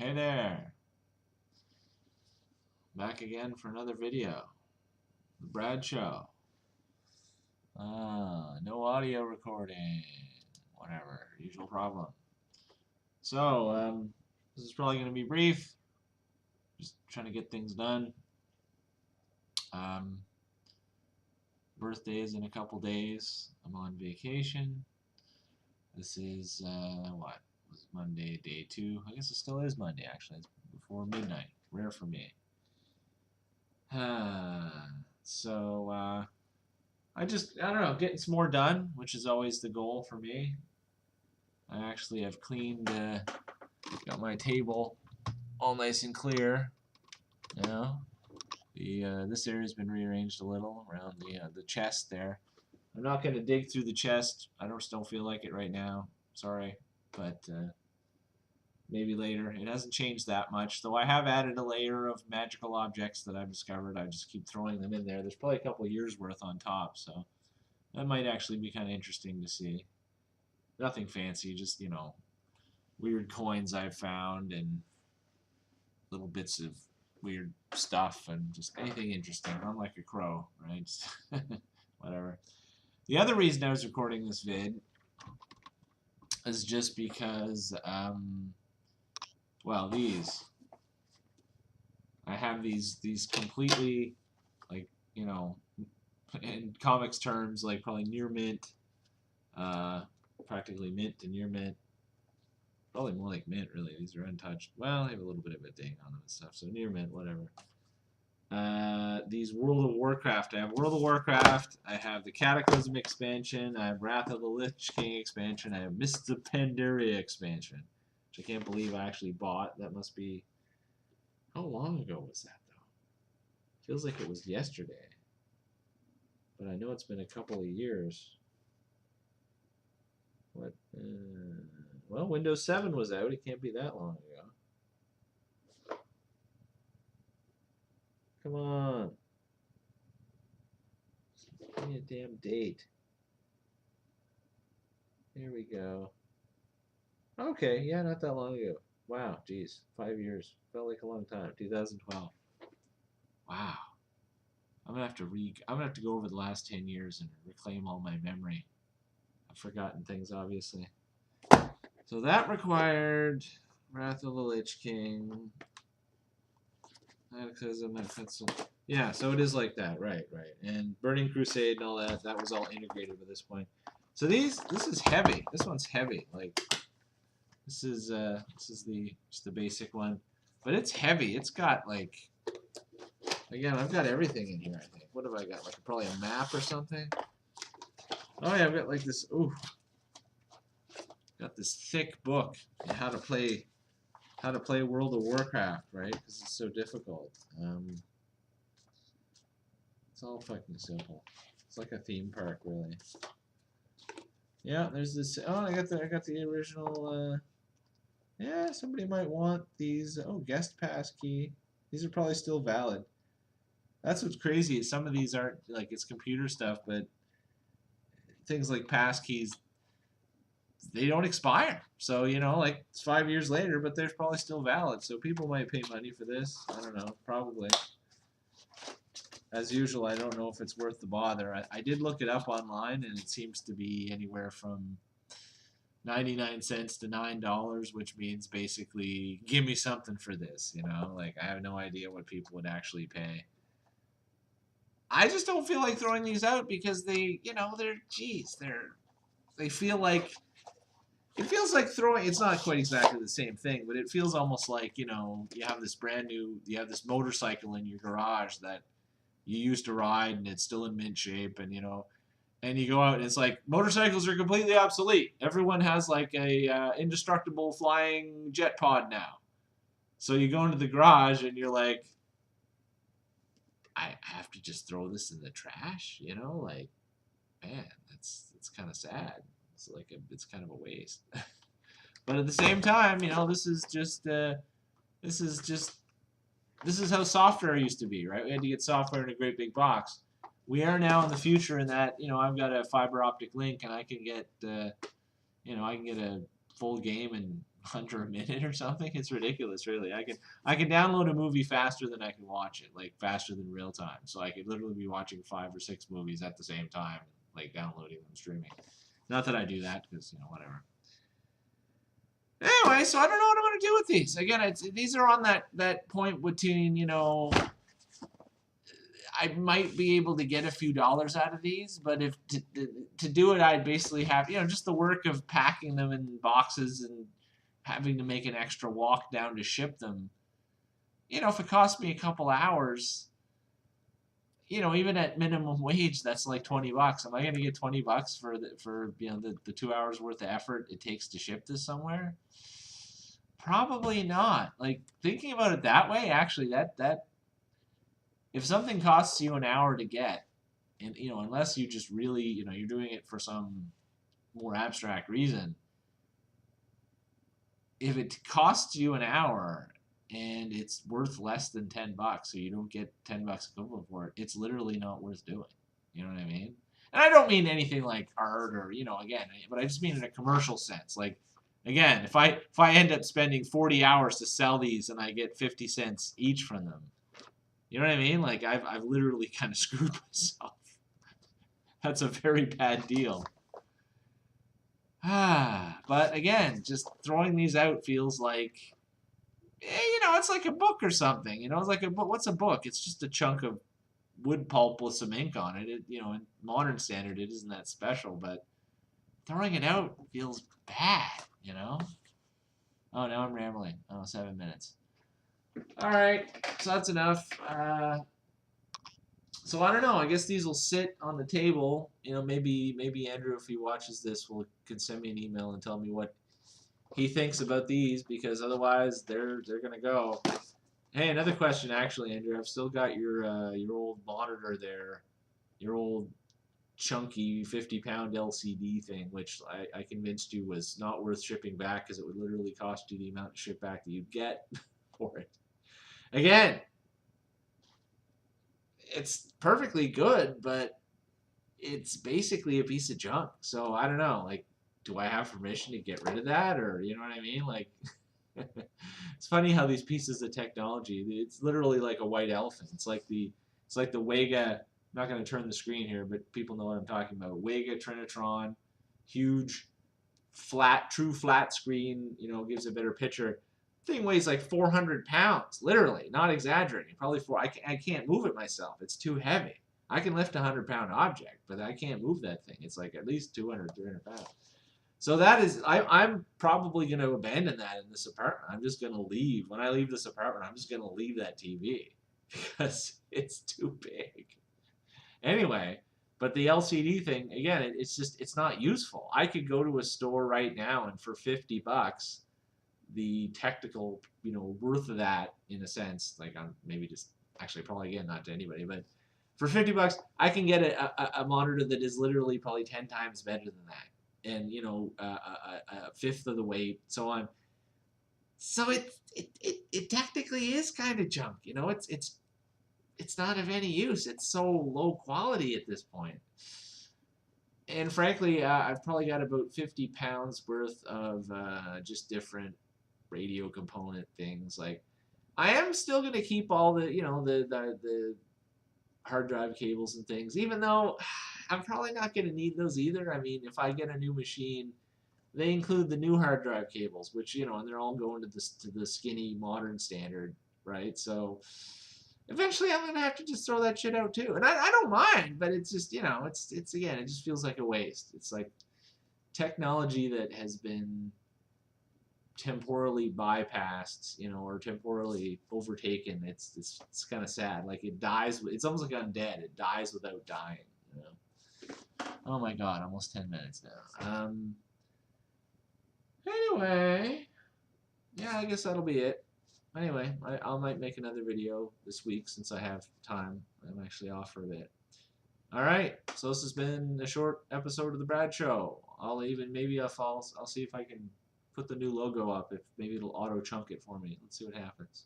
Hey there, back again for another video. The Brad Show. No audio recording. Whatever, usual problem. So, this is probably going to be brief. Just trying to get things done. Um, birthday is in a couple days. I'm on vacation. This is, what? Was Monday, day 2? I guess it still is Monday, actually. It's before midnight. Rare for me. So, I don't know, getting some more done, which is always the goal for me. I actually have cleaned, got my table all nice and clear. You know, this area's been rearranged a little around the chest there. I'm not going to dig through the chest. I just don't feel like it right now. Sorry, but maybe later. It hasn't changed that much, though I have added a layer of magical objects that I've discovered. I just keep throwing them in there. There's probably a couple years worth on top, so that might actually be kind of interesting to see. Nothing fancy, just, weird coins I've found and little bits of weird stuff and just anything interesting. I'm like a crow, right? Whatever. The other reason I was recording this vid is just because, well, I have these completely, like, in comics terms, like probably near mint, practically mint to near mint. Probably more like mint, really. These are untouched. Well, they have a little bit of a ding on them and stuff, so near mint, whatever. These World of Warcraft. I have World of Warcraft. I have the Cataclysm expansion. I have Wrath of the Lich King expansion. I have Mists of Pandaria expansion, which I can't believe I actually bought. That must be... How long ago was that, though? Feels like it was yesterday. But I know it's been a couple of years. What? Well, Windows 7 was out. It can't be that long ago. Come on. Give me a damn date. There we go. Okay, yeah, not that long ago. Wow, geez, 5 years. Felt like a long time. 2012. Wow. I'm gonna have to go over the last 10 years and reclaim all my memory. I've forgotten things, obviously. So that required Wrath of the Lich King. Yeah, so it is like that, right. And Burning Crusade and all that was all integrated at this point. So this is heavy. This one's heavy. Like this is just the basic one, but it's heavy. It's got like, again, I've got everything in here. I think. What have I got? Like probably a map or something. Oh yeah, I've got like this. Ooh, got this thick book on how to play World of Warcraft, right? Because it's so difficult. It's all fucking simple. It's like a theme park, really. Yeah, there's this. Oh, I got the original. Yeah, somebody might want these. Oh, guest pass key. These are probably still valid. That's what's crazy. Is some of these aren't like it's computer stuff, but things like pass keys, they don't expire. So like it's 5 years later, but they're probably still valid. So people might pay money for this. I don't know. Probably. As usual, I don't know if it's worth the bother. I did look it up online, and it seems to be anywhere from 99 cents to $9, which means basically give me something for this. Like I have no idea what people would actually pay. I just don't feel like throwing these out because they feel like, it feels like throwing. It's not quite exactly the same thing, but it feels almost like you have this motorcycle in your garage that you used to ride and it's still in mint shape, and you go out and it's like motorcycles are completely obsolete. Everyone has like a indestructible flying jet pod now. So you go into the garage and you're like, I have to just throw this in the trash, like, man, that's kind of sad. It's kind of a waste. But at the same time, this is how software used to be, right? We had to get software in a great big box. We are now in the future in that, I've got a fiber optic link and I can get, I can get a full game in under a minute or something. It's ridiculous, really. I can download a movie faster than I can watch it, like faster than real time. So I could literally be watching 5 or 6 movies at the same time, like downloading them streaming. Not that I do that because whatever. Anyway, so I don't know what I'm gonna do with these. Again, these are on that point between I might be able to get a few dollars out of these, but if to do it, I'd basically have just the work of packing them in boxes and having to make an extra walk down to ship them. If it cost me a couple hours, even at minimum wage, that's like $20. Am I going to get $20 for the 2 hours worth of effort it takes to ship this somewhere? Probably not. Like, thinking about it that way, actually, that if something costs you an hour to get, and unless you just really you're doing it for some more abstract reason, if it costs you an hour and it's worth less than $10, so you don't get $10 equivalent for it, it's literally not worth doing. You know what I mean? And I don't mean anything like art or again, but I just mean in a commercial sense. Like, again, if I end up spending 40 hours to sell these and I get 50 cents each from them, you know what I mean? Like, I've literally kind of screwed myself. That's a very bad deal. But again, just throwing these out feels like, it's like a book or something. It's like a book. What's a book? It's just a chunk of wood pulp with some ink on it. In modern standard, it isn't that special, but throwing it out feels bad, Oh, now I'm rambling. Oh, 7 minutes. All right, so that's enough. So I don't know. I guess these will sit on the table. Maybe Andrew, if he watches this, could send me an email and tell me what he thinks about these, because otherwise they're gonna go. Hey, another question, actually, Andrew. I've still got your old monitor there, your old chunky 50-pound LCD thing, which I convinced you was not worth shipping back because it would literally cost you the amount to ship back that you'd get for it. Again, it's perfectly good, but it's basically a piece of junk. So I don't know, like, do I have permission to get rid of that, or you know what I mean? Like, it's funny how these pieces of technology, it's literally like a white elephant. It's like the Wega. I'm not going to turn the screen here, but people know what I'm talking about. Wega Trinitron, huge, true flat screen. Gives a better picture. Thing weighs like 400 pounds, literally, not exaggerating. Probably I can't move it myself. It's too heavy. I can lift a 100-pound object, but I can't move that thing. It's like at least 200, 300 pounds. So that is, I'm probably going to abandon that in this apartment. I'm just going to leave. When I leave this apartment, I'm just going to leave that TV because it's too big. Anyway, but the LCD thing, again, it's not useful. I could go to a store right now and for $50, the technical, worth of that, in a sense, like I'm maybe just, actually probably again, not to anybody, but for $50, I can get a monitor that is literally probably 10 times better than that. And, a fifth of the weight, so on. So it technically is kind of junk, it's not of any use. It's so low quality at this point. And frankly, I've probably got about 50 pounds worth of just different radio component things. Like, I am still going to keep all the, the hard drive cables and things, even though I'm probably not going to need those either. I mean, if I get a new machine, they include the new hard drive cables, which, and they're all going to the skinny modern standard, right? So eventually I'm going to have to just throw that shit out too. And I don't mind, but it's just, it's again, it just feels like a waste. It's like technology that has been temporally bypassed, or temporally overtaken. It's kind of sad. Like, it dies. It's almost like undead. It dies without dying. Oh my God, almost 10 minutes now. Anyway, yeah, I guess that'll be it. Anyway, I might make another video this week since I have time. I'm actually off for a bit. All right, so this has been a short episode of the Brad Show. I'll see if I can put the new logo up. If maybe it'll auto chunk it for me. Let's see what happens.